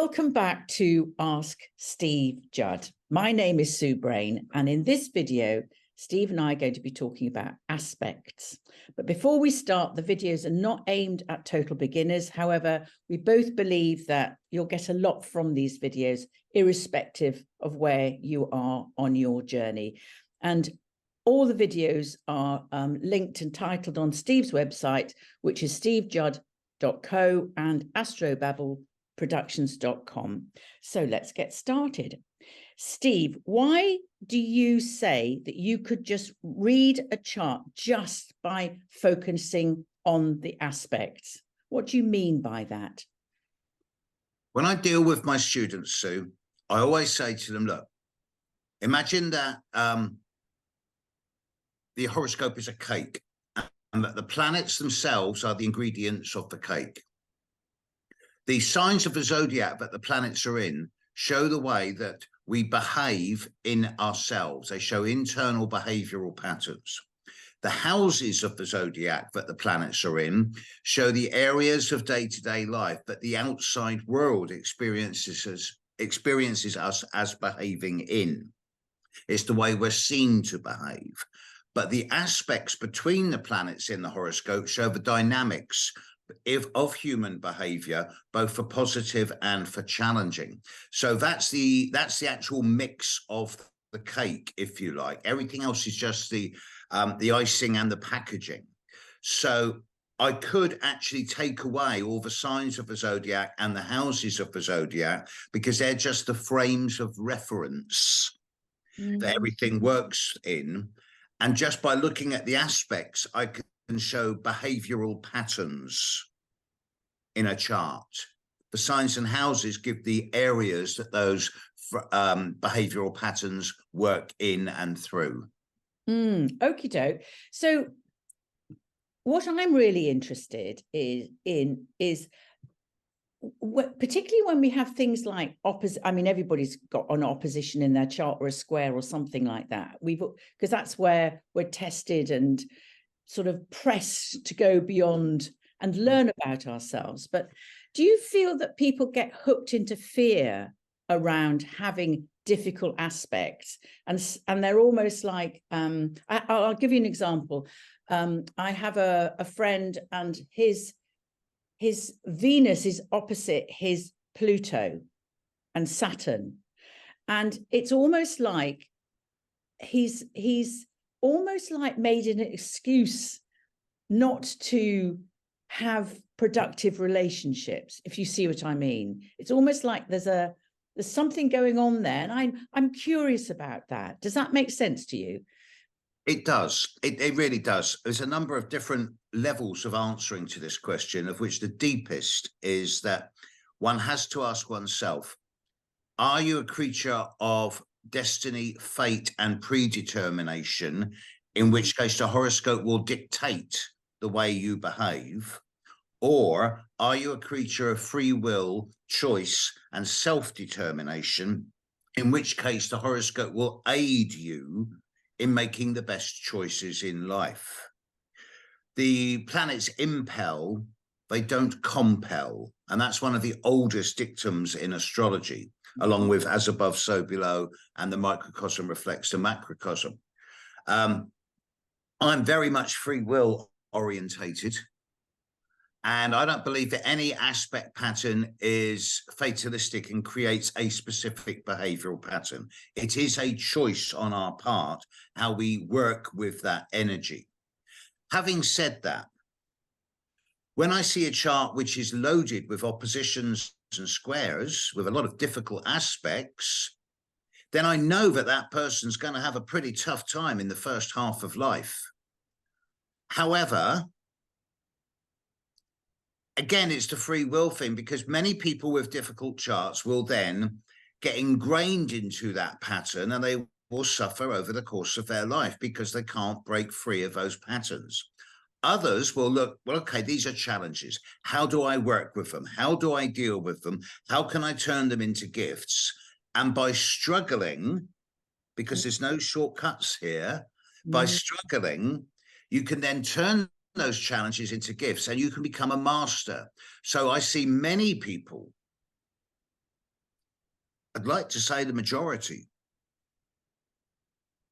Welcome back to Ask Steve Judd. My name is Sue Brayne, and in this video, Steve and I are going to be talking about aspects. But before we start, the videos are not aimed at total beginners. However, we both believe that you'll get a lot from these videos, irrespective of where you are on your journey. And all the videos are linked and titled on Steve's website, which is stevejudd.co and astrobabbleproductions.com. So let's get started. Steve, why do you say that you could just read a chart just by focusing on the aspects? What do you mean by that? When I deal with my students, Sue, I always say to them, look, imagine that the horoscope is a cake and that the planets themselves are the ingredients of the cake. The signs of the zodiac that the planets are in show the way that we behave in ourselves. They show internal behavioral patterns. The houses of the zodiac that the planets are in show the areas of day-to-day life that the outside world experiences us as behaving in. It's the way we're seen to behave. But the aspects between the planets in the horoscope show the dynamics of human behavior, both for positive and for challenging. So that's the actual mix of the cake, if you like. Everything else is just the icing and the packaging. So I could actually take away all the signs of the zodiac and the houses of the zodiac because they're just the frames of reference that everything works in. And just by looking at the aspects, I can show behavioral patterns in a chart. The signs and houses give the areas that those behavioral patterns work in and through. Okie doke. So what I'm really interested in is particularly when we have things like everybody's got an opposition in their chart or a square or something like that. Because that's where we're tested and sort of pressed to go beyond and learn about ourselves. But do you feel that people get hooked into fear around having difficult aspects, and they're almost like I'll give you an example. I have a friend, and his Venus is opposite his Pluto and Saturn, and it's almost like he's almost like made an excuse not to have productive relationships, if you see what I mean. It's almost like there's something going on there, and I'm curious about that. Does that make sense to you? It does. It really does. There's a number of different levels of answering to this question, of which the deepest is that one has to ask oneself, are you a creature of destiny, fate, and predetermination, in which case the horoscope will dictate the way you behave? Or are you a creature of free will, choice, and self-determination, in which case the horoscope will aid you in making the best choices in life? The planets impel, they don't compel. And that's one of the oldest dictums in astrology, along with as above, so below, and the microcosm reflects the macrocosm. I'm very much free will orientated. And I don't believe that any aspect pattern is fatalistic and creates a specific behavioral pattern. It is a choice on our part how we work with that energy. Having said that, when I see a chart which is loaded with oppositions and squares, with a lot of difficult aspects, then I know that that person's going to have a pretty tough time in the first half of life. However, again, it's the free will thing, because many people with difficult charts will then get ingrained into that pattern, and they will suffer over the course of their life because they can't break free of those patterns. Others will look, well, okay, these are challenges. How do I work with them? How do I deal with them? How can I turn them into gifts? And by struggling, because there's no shortcuts here, by struggling, you can then turn those challenges into gifts, and you can become a master. So I see many people I'd like to say the majority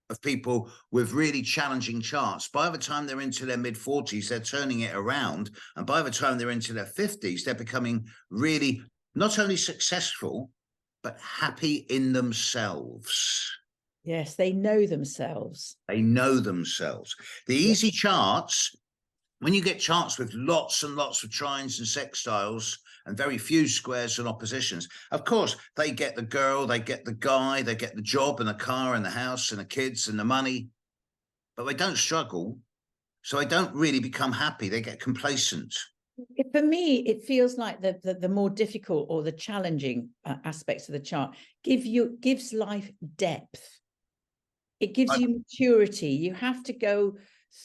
of people with really challenging charts, by the time they're into their mid-40s, they're turning it around. And by the time they're into their 50s, they're becoming really not only successful, but happy in themselves. Yes, they know themselves. They know themselves. The easy charts, when you get charts with lots and lots of trines and sextiles and very few squares and oppositions, of course, they get the girl, they get the guy, they get the job and the car and the house and the kids and the money, but they don't struggle. So they don't really become happy. They get complacent. For me, it feels like the more difficult or the challenging aspects of the chart gives life depth. It gives you maturity. You have to go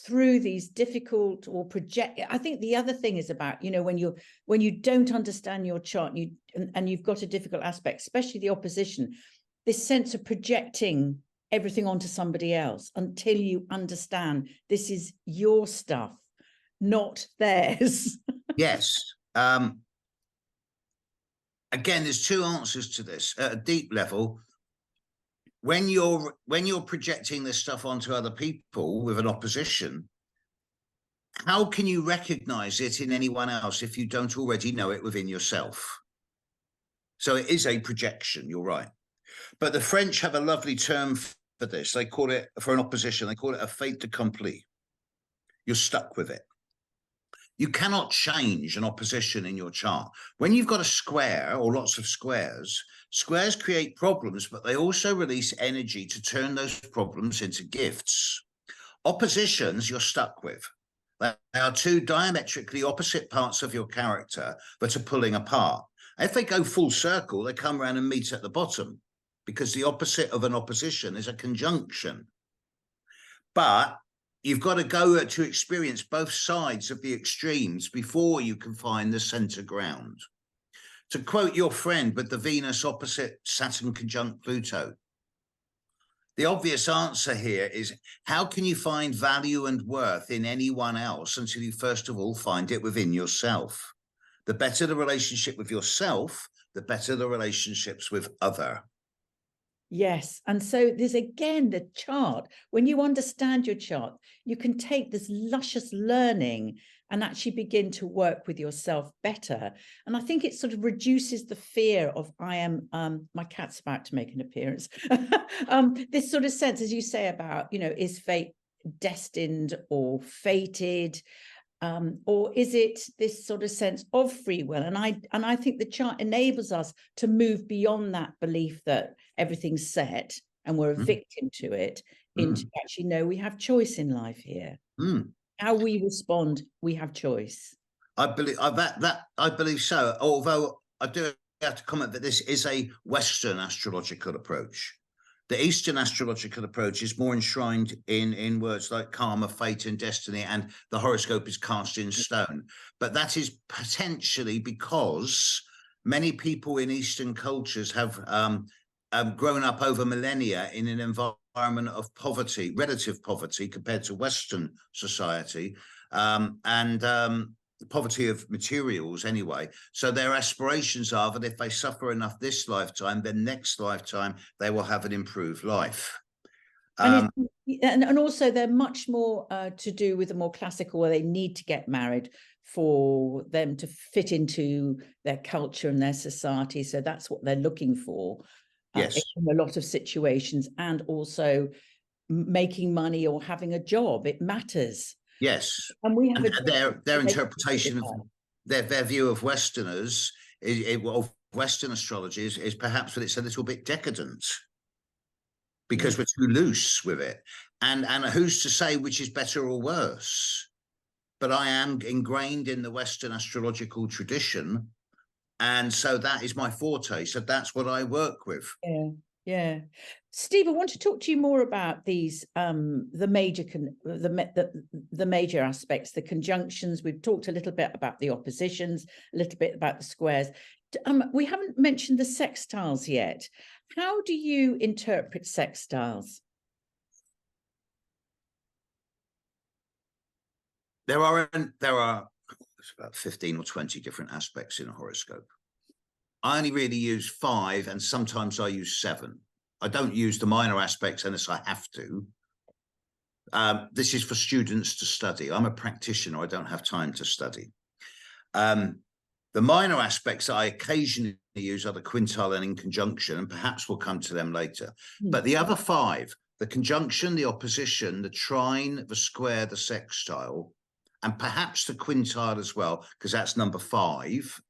through these difficult or project. I think the other thing is about, you know, when you don't understand your chart and you've got a difficult aspect, especially the opposition, this sense of projecting everything onto somebody else until you understand this is your stuff, not theirs. Yes. Again, there's two answers to this. At a deep level, when you're projecting this stuff onto other people with an opposition, how can you recognize it in anyone else if you don't already know it within yourself? So it is a projection, you're right. But the French have a lovely term for this. They call it, for an opposition, they call it a fait accompli. You're stuck with it. You cannot change an opposition in your chart. When you've got a square or lots of squares, squares create problems, but they also release energy to turn those problems into gifts. Oppositions you're stuck with. They are two diametrically opposite parts of your character that are pulling apart. If they go full circle, they come around and meet at the bottom, because the opposite of an opposition is a conjunction. But you've got to go to experience both sides of the extremes before you can find the center ground. To quote your friend with the Venus opposite Saturn conjunct Pluto, the obvious answer here is, how can you find value and worth in anyone else until you first of all find it within yourself? The better the relationship with yourself, the better the relationships with other. Yes. And so there's again the chart. When you understand your chart, you can take this luscious learning and actually begin to work with yourself better. And I think it sort of reduces the fear of my cat's about to make an appearance. This sort of sense, as you say, about, you know, is fate destined or fated? Or is it this sort of sense of free will? And I think the chart enables us to move beyond that belief that everything's set and we're a victim to it, into actually, no, we have choice in life here. How we respond, we have choice. I believe I believe so. Although I do have to comment that this is a Western astrological approach. The Eastern astrological approach is more enshrined in words like karma, fate, and destiny, and the horoscope is cast in stone. But that is potentially because many people in Eastern cultures have grown up over millennia in an environment of poverty, relative poverty compared to Western society, poverty of materials anyway. So their aspirations are that if they suffer enough this lifetime, then next lifetime they will have an improved life. And also they're much more to do with the more classical, where they need to get married for them to fit into their culture and their society. So that's what they're looking for. Yes. In a lot of situations, and also making money or having a job. It matters. Yes. And we have their interpretation of their view of Westerners, of Western astrology is perhaps that it's a little bit decadent because we're too loose with it. And who's to say which is better or worse? But I am ingrained in the Western astrological tradition, and so that is my forte. So that's what I work with. Yeah. Steve, I want to talk to you more about these the major aspects, the conjunctions. We've talked a little bit about the oppositions, a little bit about the squares. We haven't mentioned the sextiles yet. How do you interpret sextiles? There are about 15 or 20 different aspects in a horoscope. I only really use 5, and sometimes I use 7. I don't use the minor aspects unless I have to. This is for students to study. I'm a practitioner. I don't have time to study. The minor aspects I occasionally use are the quintile and in conjunction, and perhaps we'll come to them later. But the other 5, the conjunction, the opposition, the trine, the square, the sextile, and perhaps the quintile as well, because that's number 5.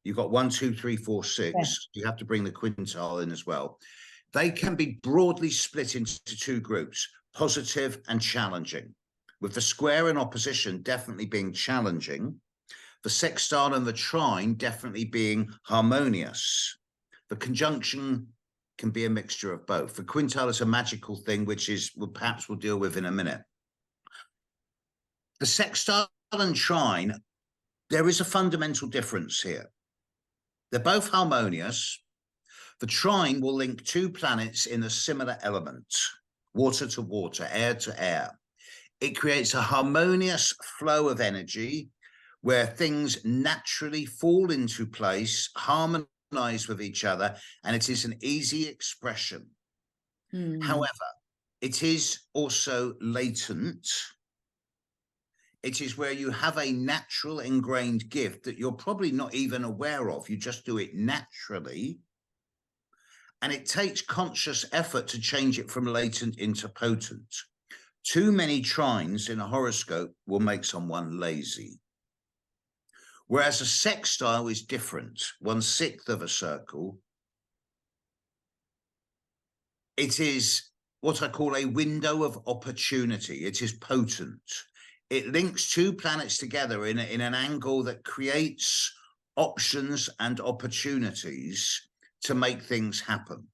You've got 1, 2, 3, 4, 6. Yeah. You have to bring the quintile in as well. They can be broadly split into 2 groups, positive and challenging, with the square in opposition definitely being challenging, the sextile and the trine definitely being harmonious. The conjunction can be a mixture of both. The quintile is a magical thing, which is perhaps we'll deal with in a minute. The sextile and trine, there is a fundamental difference here. They're both harmonious. The trine will link 2 planets in a similar element, water to water, air to air. It creates a harmonious flow of energy where things naturally fall into place, harmonize with each other, and it is an easy expression. However, it is also latent. It is where you have a natural ingrained gift that you're probably not even aware of. You just do it naturally. And it takes conscious effort to change it from latent into potent. Too many trines in a horoscope will make someone lazy. Whereas a sextile is different, 1/6 of a circle. It is what I call a window of opportunity. It is potent. It links 2 planets together in an angle that creates options and opportunities to make things happen.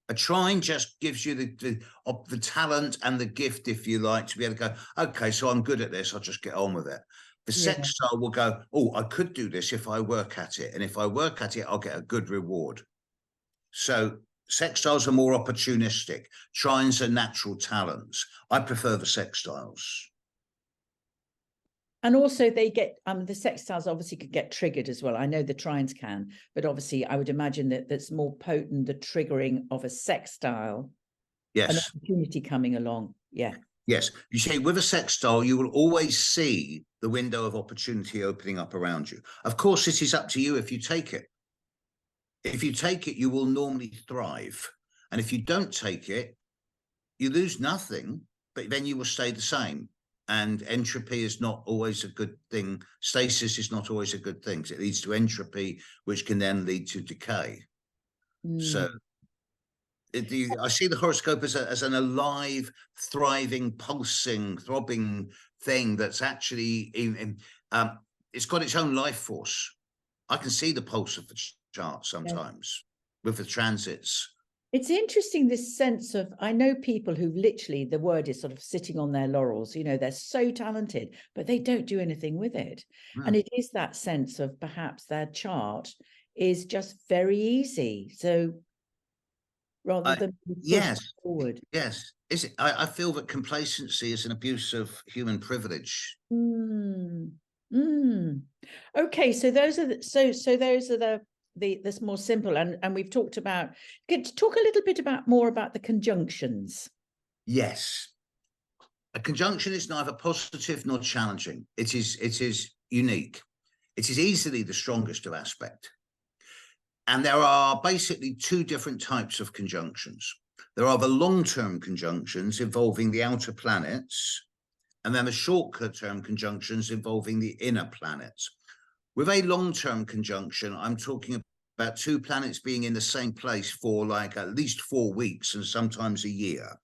A trine just gives you the talent and the gift, if you like, to be able to go, okay, so I'm good at this, I'll just get on with it. The sextile will go, oh, I could do this if I work at it. And if I work at it, I'll get a good reward. So sextiles are more opportunistic. Trines are natural talents. I prefer the sextiles. And also they get, the sextiles obviously could get triggered as well. I know the trines can, but obviously I would imagine that that's more potent, the triggering of a sextile. Yes. An opportunity coming along. Yeah. Yes. You see, with a sextile, you will always see the window of opportunity opening up around you. Of course, it is up to you if you take it. If you take it, you will normally thrive. And if you don't take it, you lose nothing, but then you will stay the same. And entropy is not always a good thing. Stasis is not always a good thing. It leads to entropy, which can then lead to decay. So I see the horoscope as an alive, thriving, pulsing, throbbing thing that's actually it's got its own life force. I can see the pulse of the chart sometimes with the transits. It's interesting, this sense of, I know people who literally, the word is sort of sitting on their laurels, you know, they're so talented, but they don't do anything with it. And it is that sense of perhaps their chart is just very easy. So rather than push forward. Yes. Is it? I feel that complacency is an abuse of human privilege. Okay, so those are those are the more simple, and we've talked about. Talk a little bit more about the conjunctions. Yes, a conjunction is neither positive nor challenging. It is unique. It is easily the strongest of aspect. And there are basically 2 different types of conjunctions. There are the long-term conjunctions involving the outer planets, and then the short-term conjunctions involving the inner planets. With a long-term conjunction, I'm talking about 2 planets being in the same place for like at least 4 weeks and sometimes a year.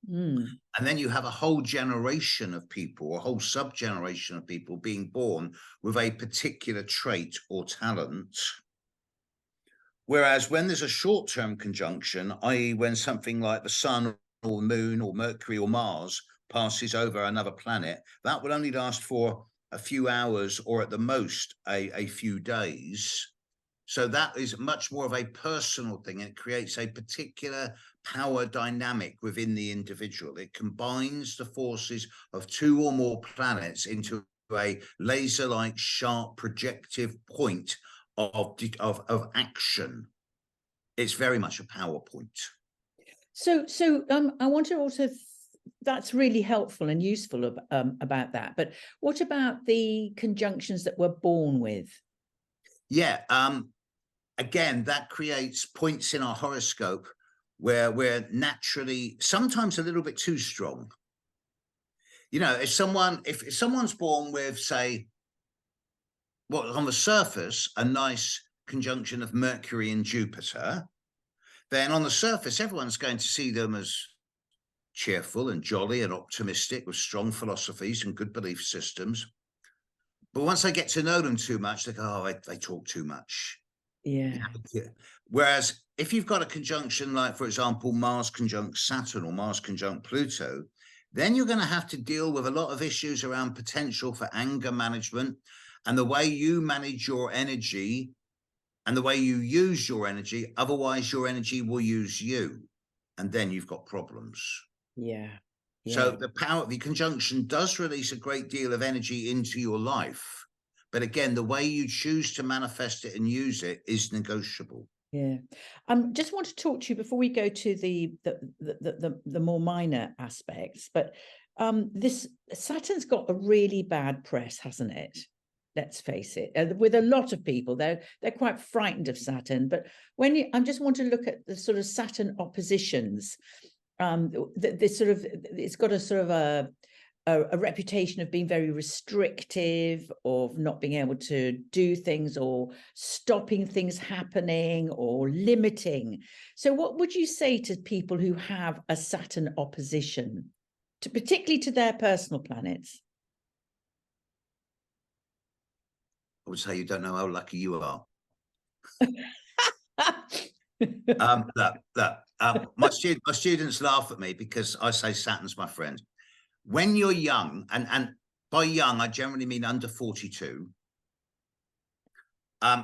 And then you have a whole generation of people, a whole sub-generation of people being born with a particular trait or talent. Whereas when there's a short-term conjunction, i.e. when something like the sun or moon or Mercury or Mars passes over another planet, that will only last for a few hours or at the most a few days. So that is much more of a personal thing. It creates a particular power dynamic within the individual. It combines the forces of 2 or more planets into a laser-like sharp projective point of action. It's very much a PowerPoint. So I want to also, that's really helpful and useful about that. But what about the conjunctions that we're born with? Yeah. Again, that creates points in our horoscope where we're naturally sometimes a little bit too strong. You know, if someone's born with, say, what on the surface, a nice conjunction of Mercury and Jupiter, then on the surface, everyone's going to see them as cheerful and jolly and optimistic with strong philosophies and good belief systems. But once they get to know them too much, they go, oh, they talk too much. Yeah. Whereas if you've got a conjunction like, for example, Mars conjunct Saturn or Mars conjunct Pluto, then you're going to have to deal with a lot of issues around potential for anger management and the way you manage your energy and the way you use your energy. Otherwise, your energy will use you, and then you've got problems. Yeah. So the conjunction does release a great deal of energy into your life. But again, the way you choose to manifest it and use it is negotiable. Yeah. Just want to talk to you before we go to the more minor aspects, but this Saturn's got a really bad press, hasn't it? Let's face it. With a lot of people, they're quite frightened of Saturn. But when I just want to look at the sort of Saturn oppositions, this sort of, it's got a sort of a reputation of being very restrictive, of not being able to do things or stopping things happening or limiting. So what would you say to people who have a Saturn opposition, particularly to their personal planets? I would say you don't know how lucky you are. My students laugh at me because I say Saturn's my friend. When you're young, and by young, I generally mean under 42.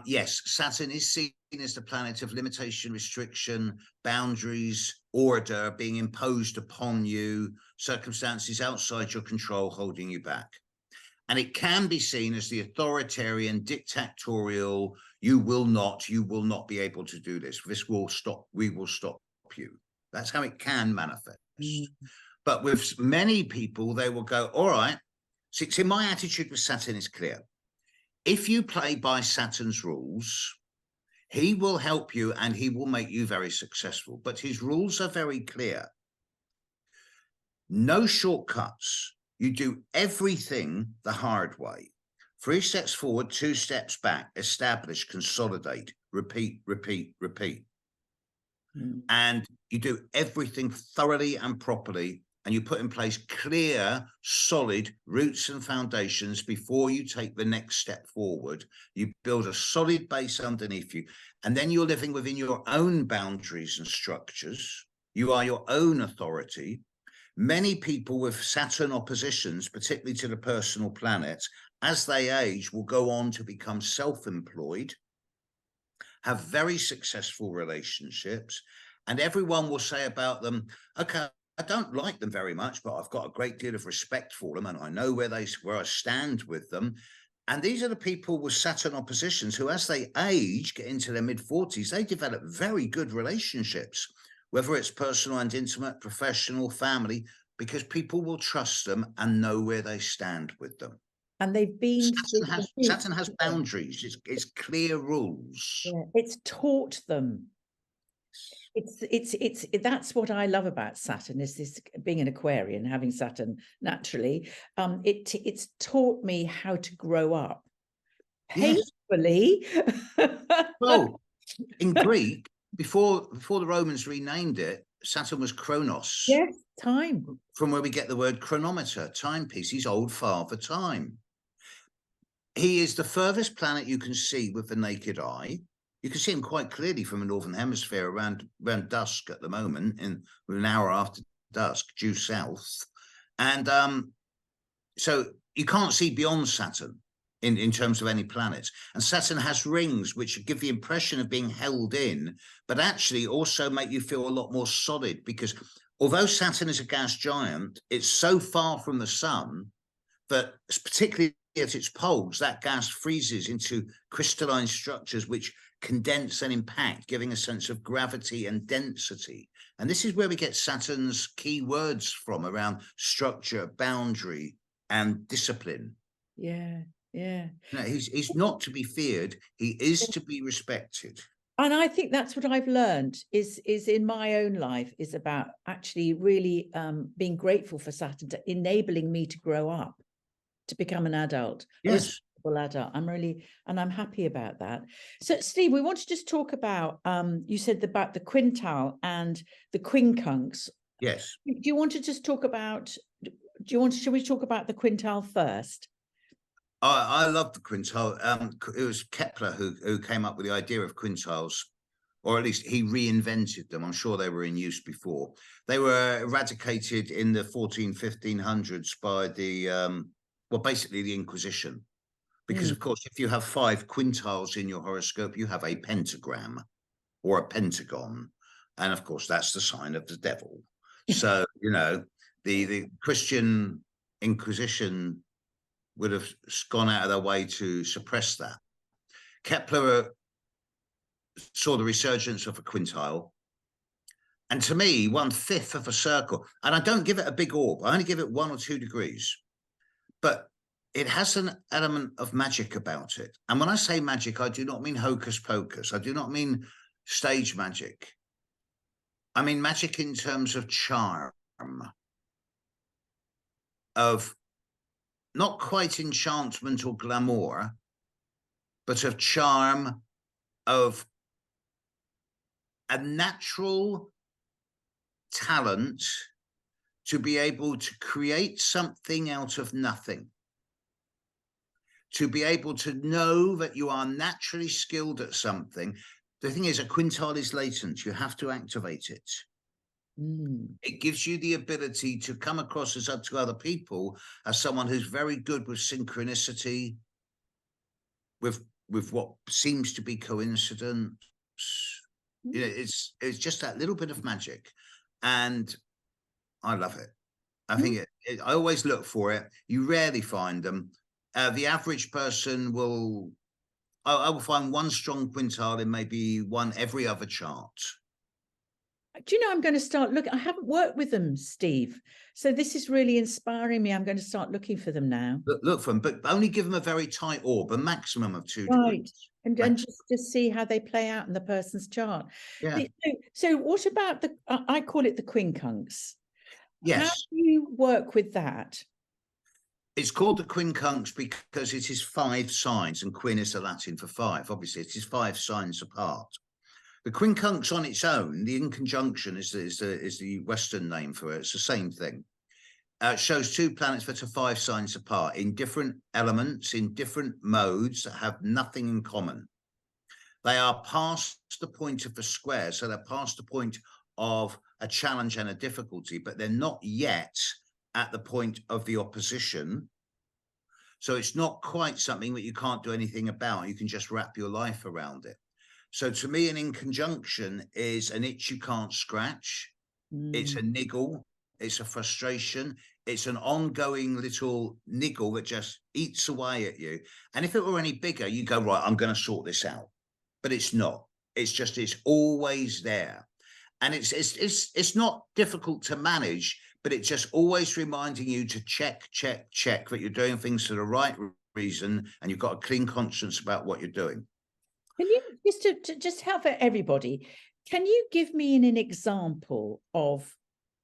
Yes, Saturn is seen as the planet of limitation, restriction, boundaries, order being imposed upon you, circumstances outside your control holding you back. And it can be seen as the authoritarian, dictatorial, you will not be able to do this. This will stop, we will stop you. That's how it can manifest. But with many people, they will go, all right. See, my attitude with Saturn is clear. If you play by Saturn's rules, he will help you and he will make you very successful. But his rules are very clear. No shortcuts. You do everything the hard way. 3 steps forward, 2 steps back, establish, consolidate, repeat, repeat, repeat. And you do everything thoroughly and properly, and you put in place clear, solid roots and foundations before you take the next step forward. You build a solid base underneath you, and then you're living within your own boundaries and structures. You are your own authority. Many people with Saturn oppositions, particularly to the personal planets, as they age, will go on to become self-employed, have very successful relationships, and everyone will say about them, okay, I don't like them very much, but I've got a great deal of respect for them, and I know where I stand with them. And these are the people with Saturn oppositions who, as they age, get into their mid-40s, they develop very good relationships, whether it's personal and intimate, professional, family, because people will trust them and know where they stand with them. And they've been Saturn has boundaries. It's clear rules. Yeah, it's taught them. It's that's what I love about Saturn, is this being an Aquarian, having Saturn naturally. It's taught me how to grow up painfully. Well, in Greek, before the Romans renamed it, Saturn was Chronos. Yes, time. From where we get the word chronometer, timepiece. He's old father time. He is the furthest planet you can see with the naked eye. You can see him quite clearly from the northern hemisphere around dusk at the moment, in an hour after dusk, due south. And so you can't see beyond Saturn in terms of any planets. And Saturn has rings which give the impression of being held in, but actually also make you feel a lot more solid, because although Saturn is a gas giant, it's so far from the sun that, particularly at its poles, that gas freezes into crystalline structures which condense and impact, giving a sense of gravity and density. And this is where we get Saturn's key words from around structure, boundary, and discipline. Yeah, yeah. No, he's not to be feared. He is to be respected. And I think that's what I've learned is in my own life is about actually really being grateful for Saturn to enabling me to grow up, to become an adult, a Yes. responsible adult. I'm happy about that. So Steve, we want to just talk about, you said about the quintile and the quincunx. Yes. Do you want to just talk about, shall we talk about the quintile first? I love the quintile. It was Kepler who came up with the idea of quintiles, or at least he reinvented them. I'm sure they were in use before. They were eradicated in the 1500s by the, well, basically the Inquisition. Because, of course, if you have 5 quintiles in your horoscope, you have a pentagram or a pentagon. And, of course, that's the sign of the devil. So, you know, the Christian Inquisition would have gone out of their way to suppress that. Kepler saw the resurgence of a quintile. And to me, 1/5 of a circle, and I don't give it a big orb, I only give it 1 or 2 degrees, but it has an element of magic about it. And when I say magic, I do not mean hocus pocus. I do not mean stage magic. I mean magic in terms of charm, of not quite enchantment or glamour, but of charm, of a natural talent to be able to create something out of nothing, to be able to know that you are naturally skilled at something. The thing is, a quintile is latent. You have to activate it. It gives you the ability to come across as to other people as someone who's very good with synchronicity, with what seems to be coincidence. You know, it's just that little bit of magic, and I love it. I think I always look for it. You rarely find them. The average person will, I will find 1 strong quintile in maybe 1 every other chart. Do you know, I'm going to start looking. I haven't worked with them, Steve. So this is really inspiring me. I'm going to start looking for them now. Look for them, but only give them a very tight orb, a maximum of 2 Right. degrees. And just to see how they play out in the person's chart. Yeah. So what about the, I call it the quincunx. Yes. How do you work with that? It's called the quincunx because it is 5 signs, and quin is the Latin for 5. Obviously, it is 5 signs apart. The quincunx on its own, the inconjunction is the Western name for it. It's the same thing. It shows 2 planets that are 5 signs apart in different elements, in different modes that have nothing in common. They are past the point of the square, so they're past the point of a challenge and a difficulty, but they're not yet at the point of the opposition. So it's not quite something that you can't do anything about. You can just wrap your life around it. So to me, an inconjunction is an itch you can't scratch. It's a niggle. It's a frustration. It's an ongoing little niggle that just eats away at you. And if it were any bigger, you go, right, I'm going to sort this out. But it's not. It's always there. And it's not difficult to manage, but it's just always reminding you to check that you're doing things for the right reason, and you've got a clean conscience about what you're doing. Can you just help everybody? Can you give me an example of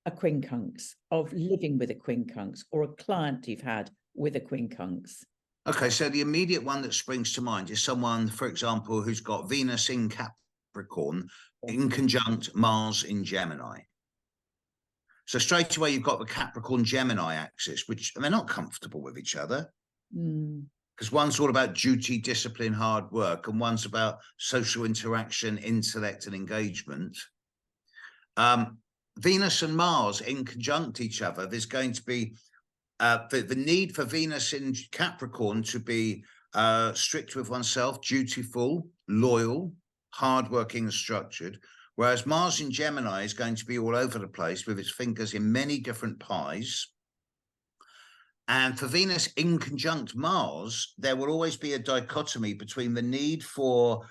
a quincunx, of living with a quincunx, or a client you've had with a quincunx? Okay, so the immediate one that springs to mind is someone, for example, who's got Venus in Capricorn in conjunct Mars in Gemini. So straight away, you've got the Capricorn-Gemini axis, which they're not comfortable with each other. Because one's all about duty, discipline, hard work, and one's about social interaction, intellect, and engagement. Venus and Mars in conjunct each other, there's going to be the need for Venus in Capricorn to be strict with oneself, dutiful, loyal, hardworking, and structured. Whereas Mars in Gemini is going to be all over the place with its fingers in many different pies. And for Venus in conjunct Mars, there will always be a dichotomy between the need for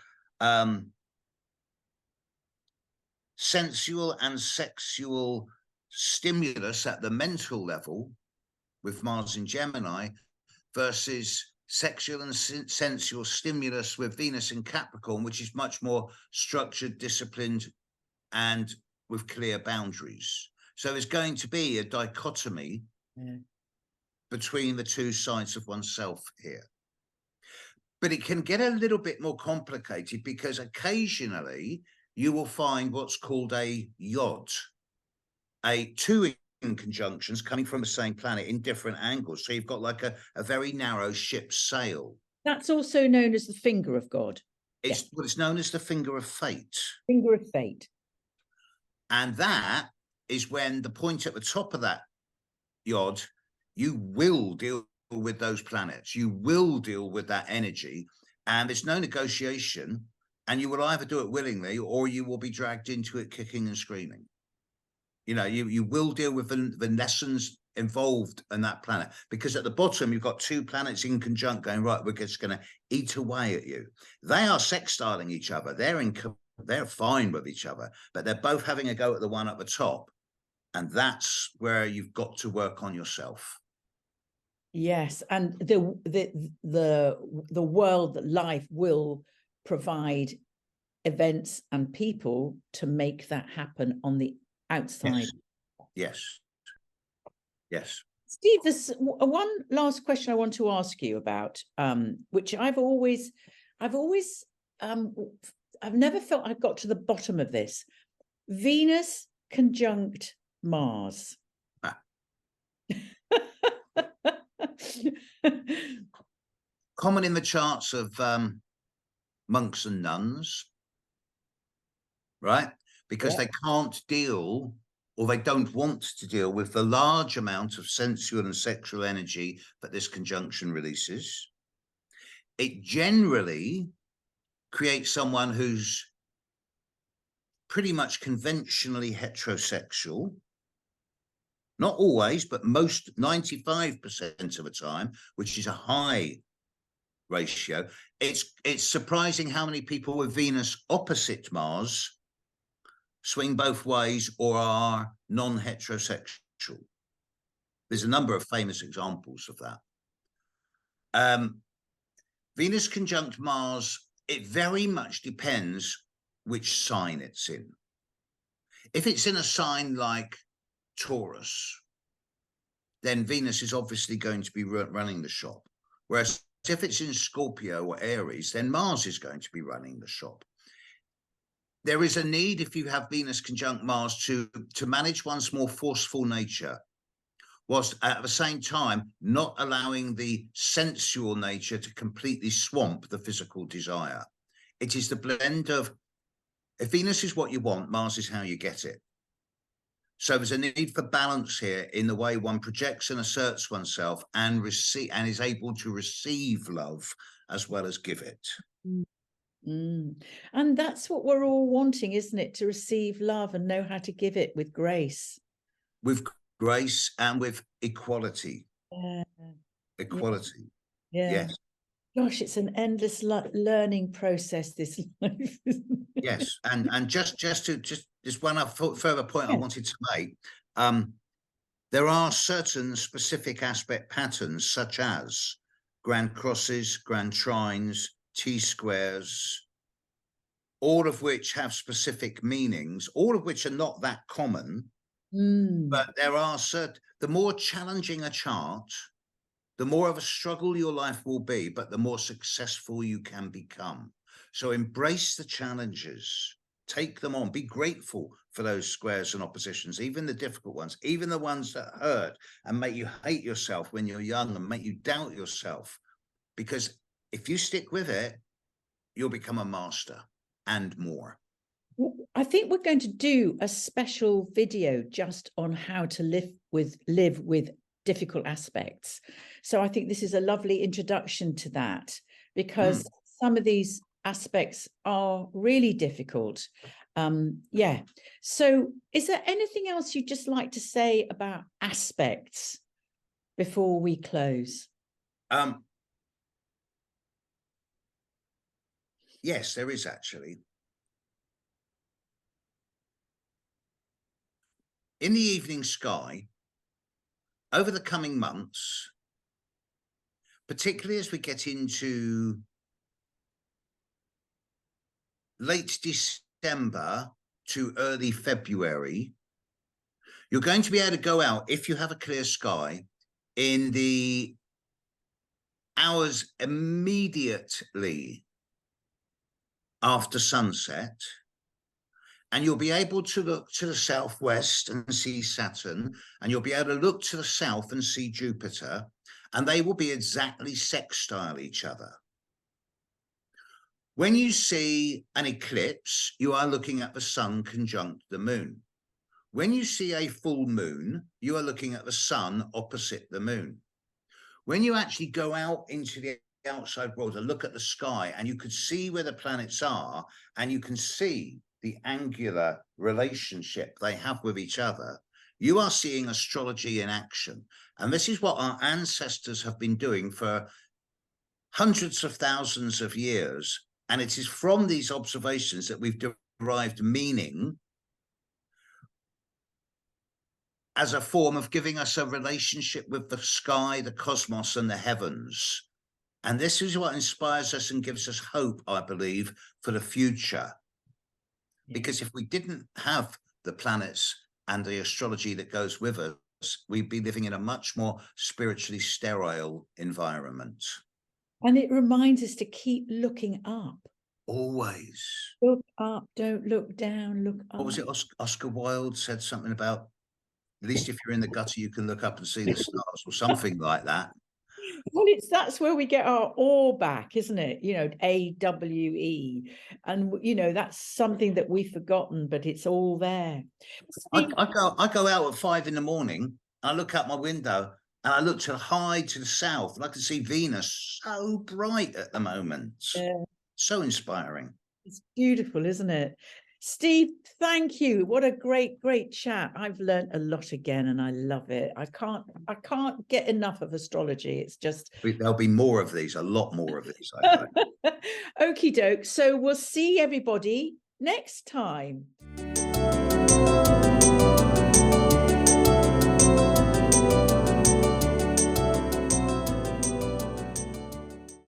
sensual and sexual stimulus at the mental level with Mars in Gemini versus sexual and sensual stimulus with Venus in Capricorn, which is much more structured, disciplined, and with clear boundaries. So there's going to be a dichotomy between the two sides of oneself here. But it can get a little bit more complicated because occasionally you will find what's called a Yod, two in conjunctions coming from the same planet in different angles. So you've got like a very narrow ship's sail. That's also known as the finger of God. It's what is known as the finger of fate. Finger of fate. And that is when the point at the top of that Yod, you will deal with those planets. You will deal with that energy. And there's no negotiation. And you will either do it willingly or you will be dragged into it kicking and screaming. You know, you will deal with the lessons involved in that planet, because at the bottom, you've got two planets in conjunct going, right, we're just going to eat away at you. They are sextiling each other. They're fine with each other, but they're both having a go at the one at the top. And that's where you've got to work on yourself. Yes. And the world, life will provide events and people to make that happen on the outside. Yes. Steve, there's one last question I want to ask you about, which I've never felt I got to the bottom of this. Venus conjunct Mars. Common in the charts of monks and nuns, right? Because they can't deal, or they don't want to deal with the large amount of sensual and sexual energy that this conjunction releases. It generally creates someone who's pretty much conventionally heterosexual. Not always, but most 95% of the time, which is a high ratio. It's surprising how many people with Venus opposite Mars swing both ways or are non-heterosexual. There's a number of famous examples of that. Venus conjunct Mars, it very much depends which sign it's in. If it's in a sign like Taurus, then Venus is obviously going to be running the shop. Whereas if it's in Scorpio or Aries, then Mars is going to be running the shop. There is a need, if you have Venus conjunct Mars, to manage one's more forceful nature, whilst at the same time not allowing the sensual nature to completely swamp the physical desire. It is the blend of, if Venus is what you want, Mars is how you get it. So there's a need for balance here in the way one projects and asserts oneself and is able to receive love as well as give it. And that's what we're all wanting, isn't it? To receive love and know how to give it with grace. With grace and with equality. Yeah. Equality. Yeah. Yes. Gosh, it's an endless learning process, this life, isn't it? Yes. And just one further point I wanted to make. There are certain specific aspect patterns, such as grand crosses, grand trines, T-squares, all of which have specific meanings, all of which are not that common. But there are the more challenging a chart, the more of a struggle your life will be, but the more successful you can become. So embrace the challenges, take them on, be grateful for those squares and oppositions, even the difficult ones, even the ones that hurt and make you hate yourself when you're young and make you doubt yourself. Because if you stick with it, you'll become a master and more. I think we're going to do a special video just on how to live with difficult aspects. So I think this is a lovely introduction to that, because some of these aspects are really difficult. So is there anything else you'd just like to say about aspects before we close? Yes, there is actually. In the evening sky, over the coming months, particularly as we get into late December to early February, you're going to be able to go out, if you have a clear sky, in the hours immediately after sunset, and you'll be able to look to the southwest and see Saturn, and you'll be able to look to the south and see Jupiter, and they will be exactly sextile each other. When you see an eclipse, you are looking at the sun conjunct the moon. When you see a full moon, you are looking at the sun opposite the moon. When you actually go out into the outside world and look at the sky, and you could see where the planets are, and you can see the angular relationship they have with each other, you are seeing astrology in action. And this is what our ancestors have been doing for hundreds of thousands of years. And it is from these observations that we've derived meaning as a form of giving us a relationship with the sky, the cosmos, and the heavens. And this is what inspires us and gives us hope, I believe, for the future. Because if we didn't have the planets and the astrology that goes with us, we'd be living in a much more spiritually sterile environment. And it reminds us to keep looking up. Always. Look up, don't look down, look up. What was it? Oscar Wilde said something about, at least if you're in the gutter, you can look up and see the stars, or something like that. Well, that's where we get our awe back, isn't it? You know, AWE. And, you know, that's something that we've forgotten, but it's all there. I go out at 5 a.m. I look out my window and I look high to the south, and I can see Venus so bright at the moment. Yeah. So inspiring. It's beautiful, isn't it? Steve, thank you. What a great chat. I've learned a lot again, and I love it. I can't get enough of astrology. It's just there'll be more of these, a lot more of these, I hope. Okie doke. So we'll see everybody next time.